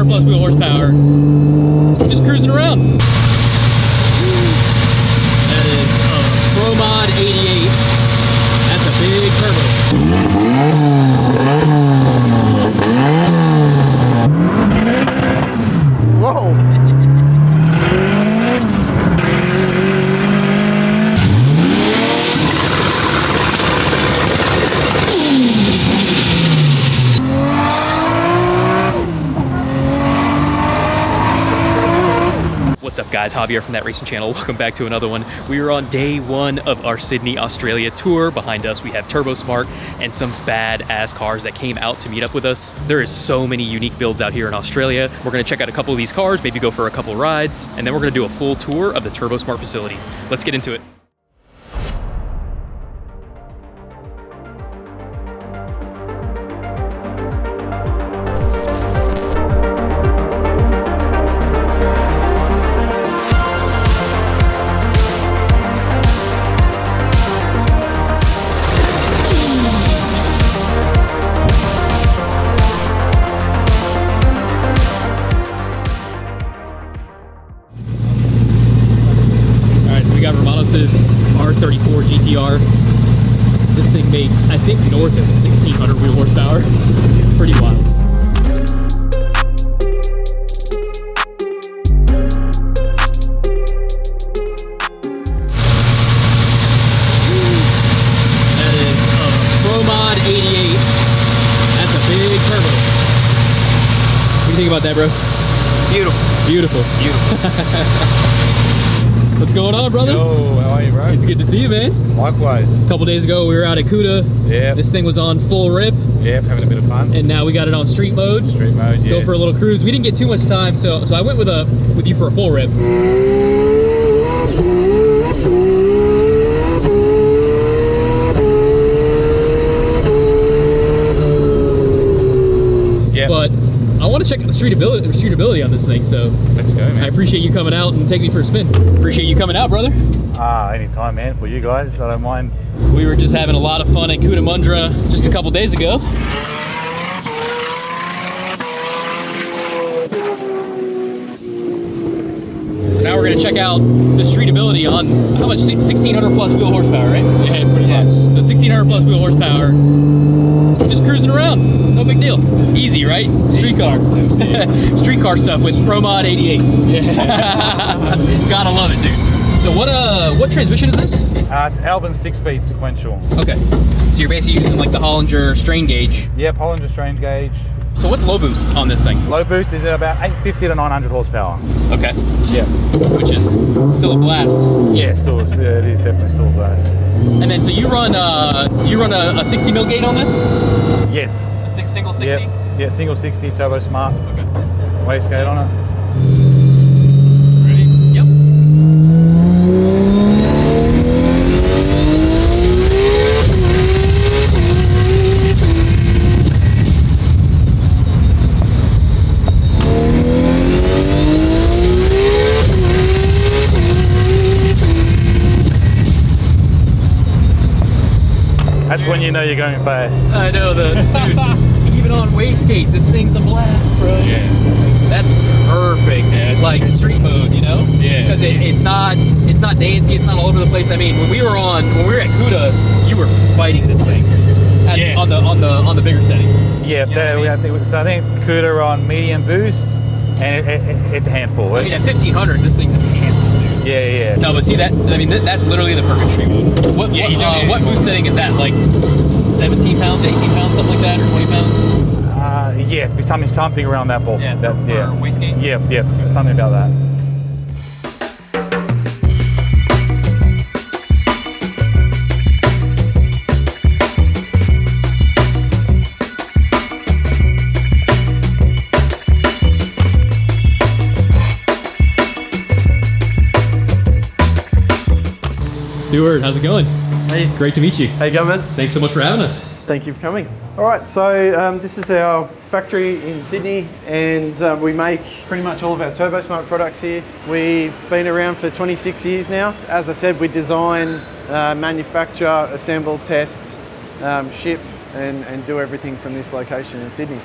1600 plus wheel horsepower. Just cruising around. That is a Pro Mod 88. That's a big turbo. Whoa! What's up guys, Javier from That Racing Channel. Welcome back to another one. We are on day one of our Sydney, Australia tour. Behind us we have Turbosmart and some badass cars that came out to meet up with us. There is so many unique builds out here in Australia. We're gonna check out a couple of these cars, maybe go for a couple rides, and then we're gonna do a full tour of the Turbosmart facility. Let's get into it. R34 GTR. This thing makes, I think, north of 1600 wheel horsepower. Pretty wild. That is a Pro Mod 88. That's a big turbo. What do you think about that, bro? Beautiful. Beautiful. Beautiful. What's going on, brother? Yo, how are you, bro? It's good to see you, man. Likewise. A couple days ago, we were out at Kuta. Yeah. This thing was on full rip. Yep, having a bit of fun. And now we got it on street mode. Street mode, yes. Go for a little cruise. We didn't get too much time, so I went with you for a full rip. Yeah. But I want to check out the streetability on this thing, so let's go, man. I appreciate you coming out and taking me for a spin. Appreciate you coming out, brother. Anytime, man, for you guys. I don't mind. We were just having a lot of fun at Cootamundra just a couple days ago. So now we're gonna check out the streetability on how much, 1600 plus wheel horsepower, right? Yeah, pretty much. So 1600 plus wheel horsepower. Just cruising around, no big deal. Easy, right? Street car. Street car stuff with Pro Mod 88. Yeah. Gotta love it, dude. So what transmission is this? It's albins 6-speed sequential. Okay. So you're basically using like the Hollinger strain gauge. Yep, Hollinger strain gauge. So what's low boost on this thing? Low boost is about 850 to 900 horsepower. Okay. Yeah. Which is still a blast. Yeah, it is definitely still a blast. And then so you run a 60 mil gate on this? Yes. A single 60? Yep. Yeah, single 60 Turbosmart. Okay. Wastegate on it. Ready? Yep. That's when you know you're going fast. I know, dude, even on wastegate, this thing's a blast, bro. Yeah. That's perfect. Yeah, it's like street mode, you know? Yeah. Because it's not dancey, it's not all over the place. I mean, when we were at Kuta, you were fighting this thing on the bigger setting. Yeah, I think Kuta are on medium boost, and it's a handful. I mean, at 1500, this thing's a handful, dude. Yeah. No, but see that? I mean, that's literally the perfect street mode. What boost setting is that? Like 17 pounds, 18 pounds, something like that, or 20 pounds? Yeah, something around that ball. Yeah, for wastegate. Yeah, something about that. Stuart, how's it going? Hey. Great to meet you. How you going, man? Thanks so much for having us. Thank you for coming. All right, so this is our factory in Sydney, and we make pretty much all of our Turbosmart products here. We've been around for 26 years now. As I said, we design, manufacture, assemble, test, ship and do everything from this location in Sydney.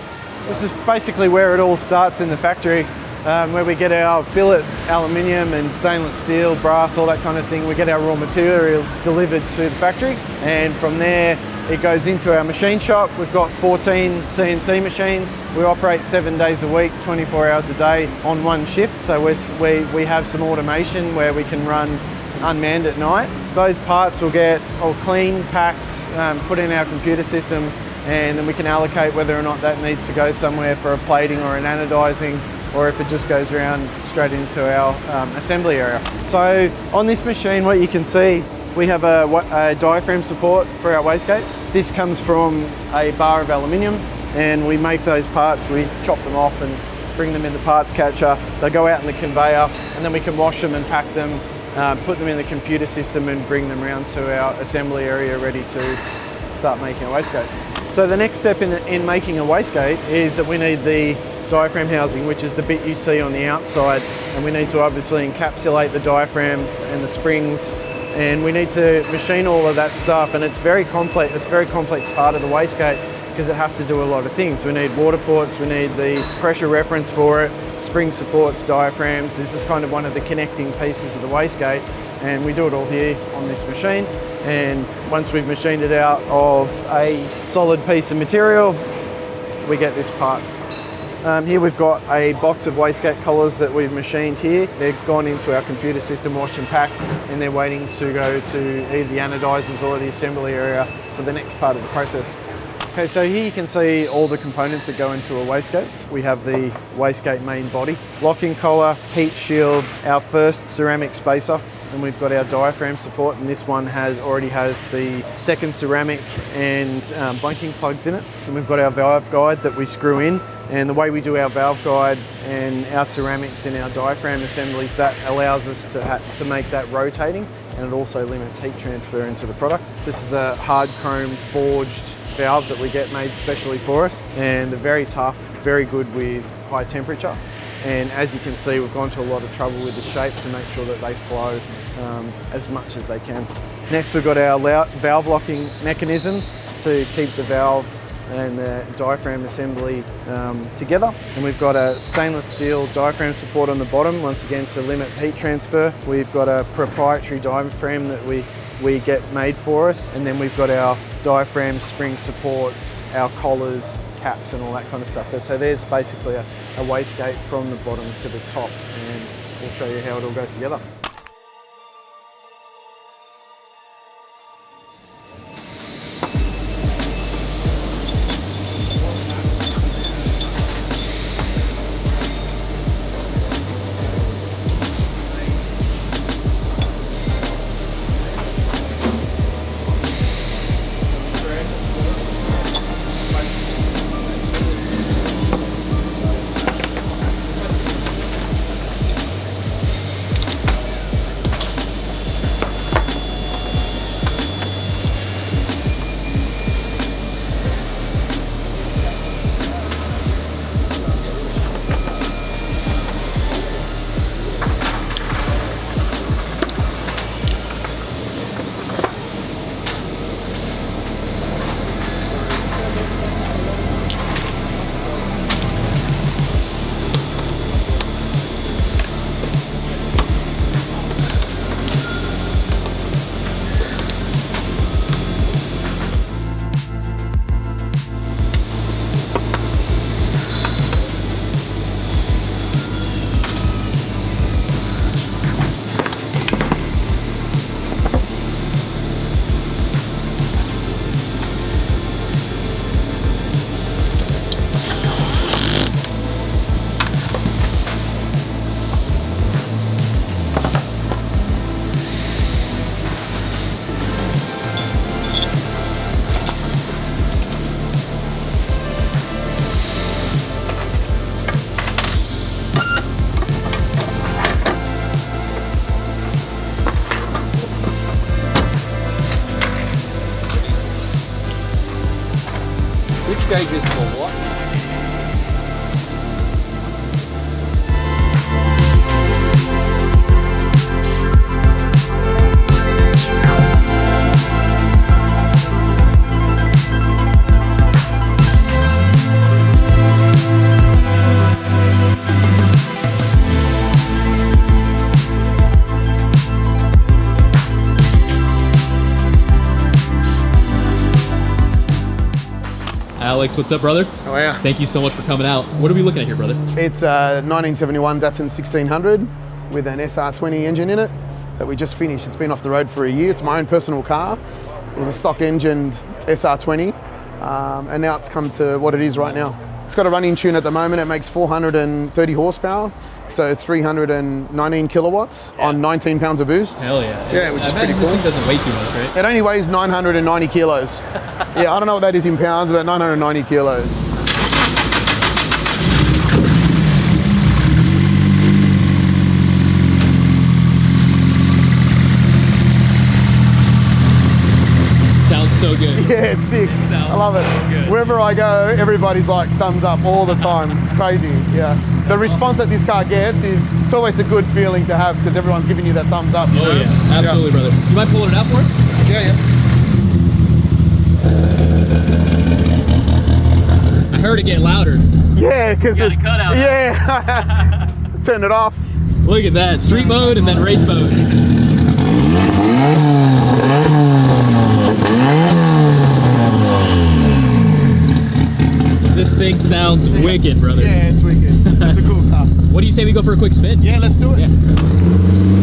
This is basically where it all starts in the factory, where we get our billet aluminium and stainless steel, brass, all that kind of thing. We get our raw materials delivered to the factory, and from there it goes into our machine shop. We've got 14 CNC machines. We operate 7 days a week, 24 hours a day on one shift. So we have some automation where we can run unmanned at night. Those parts will get all clean, packed, put in our computer system, and then we can allocate whether or not that needs to go somewhere for a plating or an anodizing, or if it just goes around straight into our assembly area. So on this machine, what you can see, we have a diaphragm support for our wastegates. This comes from a bar of aluminium, and we make those parts, we chop them off and bring them in the parts catcher. They go out in the conveyor, and then we can wash them and pack them, put them in the computer system and bring them around to our assembly area ready to start making a wastegate. So the next step in making a wastegate is that we need the diaphragm housing, which is the bit you see on the outside, and we need to obviously encapsulate the diaphragm and the springs, and we need to machine all of that stuff, and it's very complex. It's a very complex part of the wastegate because it has to do a lot of things. We need water ports, we need the pressure reference for it, spring supports, diaphragms. This is kind of one of the connecting pieces of the wastegate, and we do it all here on this machine. And once we've machined it out of a solid piece of material, we get this part. Here we've got a box of wastegate collars that we've machined here. They've gone into our computer system, washed and packed, and they're waiting to go to either the anodizers or the assembly area for the next part of the process. Okay, so here you can see all the components that go into a wastegate. We have the wastegate main body, locking collar, heat shield, our first ceramic spacer, and we've got our diaphragm support, and this one already has the second ceramic and blanking plugs in it. And we've got our valve guide that we screw in, and the way we do our valve guide and our ceramics in our diaphragm assemblies, that allows us to make that rotating, and it also limits heat transfer into the product. This is a hard chrome forged valve that we get made specially for us, and they're very tough, very good with high temperature. And as you can see, we've gone to a lot of trouble with the shape to make sure that they flow as much as they can. Next, we've got our valve locking mechanisms to keep the valve and the diaphragm assembly together. And we've got a stainless steel diaphragm support on the bottom, once again to limit heat transfer. We've got a proprietary diaphragm that we get made for us, and then we've got our diaphragm spring supports, our collars, caps and all that kind of stuff. So there's basically a wastegate from the bottom to the top, and we'll show you how it all goes together. Gauges for what? Alex, what's up, brother? How are you? Thank you so much for coming out. What are we looking at here, brother? It's a 1971 Datsun 1600 with an SR20 engine in it that we just finished. It's been off the road for a year. It's my own personal car. It was a stock engined SR20 and now it's come to what it is right now. It's got a running tune at the moment. It makes 430 horsepower, so 319 kilowatts on 19 pounds of boost. Hell yeah. Yeah, which is pretty This cool. thing doesn't weigh too much, right? It only weighs 990 kilos. Yeah, I don't know what that is in pounds, but 990 kilos. Sounds so good. Yeah, it's sick. I love it. so good. Wherever I go, everybody's like thumbs up all the time. It's crazy. Yeah. The response that this car gets is, it's always a good feeling to have because everyone's giving you that thumbs up. You Oh know? yeah, absolutely, brother. You mind pulling it out for us? Yeah, yeah. I heard it get louder. Yeah, because Got it cut out. Yeah. Turn it off. Look at that, street mode and then race mode. This thing sounds wicked, brother. Yeah, it's wicked. It's a cool car. What do you say we go for a quick spin? Yeah, let's do it. Yeah.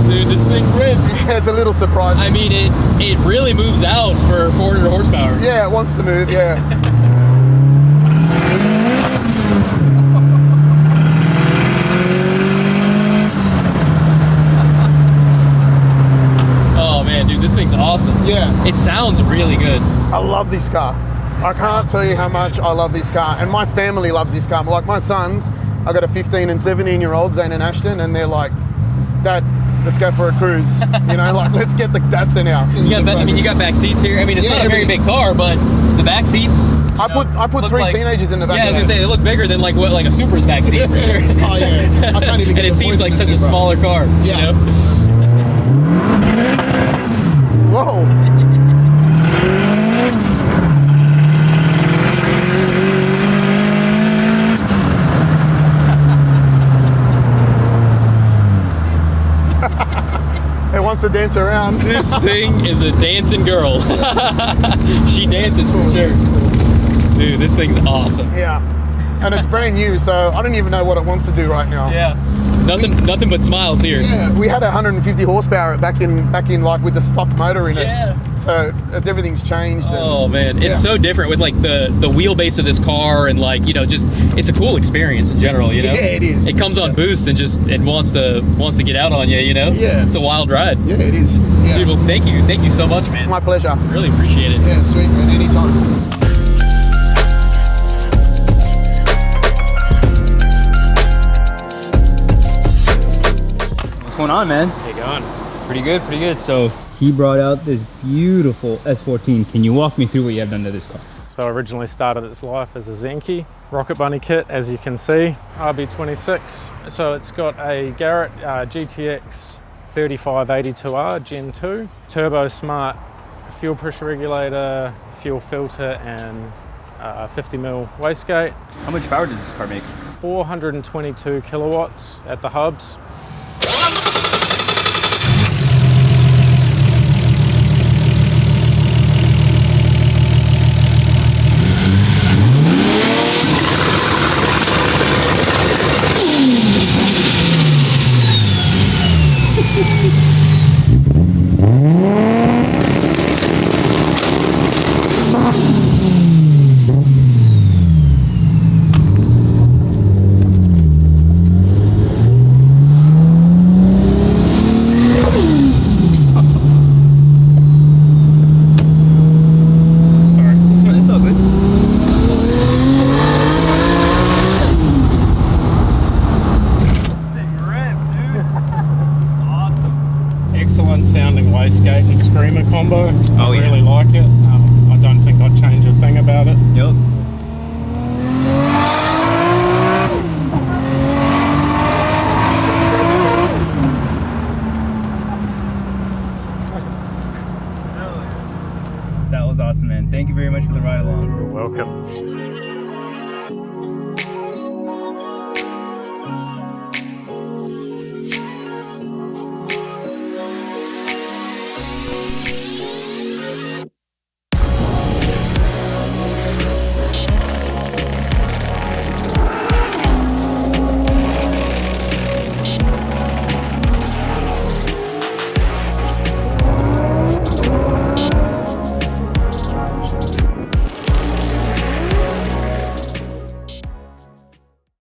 Dude, this thing rips. It's a little surprising. I mean, it really moves out for 400 horsepower. Yeah, it wants to move, yeah. Oh man, dude, this thing's awesome. Yeah. It sounds really good. I love this car. I can't tell you how much I love this car. And my family loves this car. Like my sons, I got a 15 and 17-year-old, Zane and Ashton, and they're like, Dad, let's go for a cruise. You know, like, let's get the Datsun out. You got back seats here. I mean, it's Yeah, not a very big car, but the back seats. I put look three like- teenagers in the back. Yeah, I was of gonna say they look bigger than like a Supra's back seat for sure. Oh yeah, I can't even get And it the seems boys like in the such a Supra. smaller car. Yeah. You know? Whoa. It wants to dance around. This thing is a dancing girl. She dances for sure. Dude, this thing's awesome. Yeah. And it's brand new, so I don't even know what it wants to do right now. Yeah. Nothing but smiles here. Yeah, we had 150 horsepower back in like with the stock motor in it. Yeah. So everything's changed. And, Oh man, it's yeah. so different with like the wheelbase of this car and like, you know, just it's a cool experience in general, you know? Yeah, it is. It comes on boost and just it wants to get out on you, you know? Yeah. It's a wild ride. Yeah, it is. Yeah. Dude, well, thank you so much, man. My pleasure. Really appreciate it. Yeah, sweet man. Anytime. What's going on, man? Hey, going. Pretty good, pretty good. So he brought out this beautiful S14. Can you walk me through what you have done to this car? So originally started its life as a Zenki Rocket Bunny kit, as you can see, RB26. So it's got a Garrett GTX 3582R Gen 2, Turbosmart fuel pressure regulator, fuel filter, and 50mm wastegate. How much power does this car make? 422 kilowatts at the hubs. Excellent sounding wastegate and screamer combo. Oh, I yeah. really like it. I don't think I'd change a thing about it. Yep. That was awesome, man. Thank you very much for the ride along. You're welcome.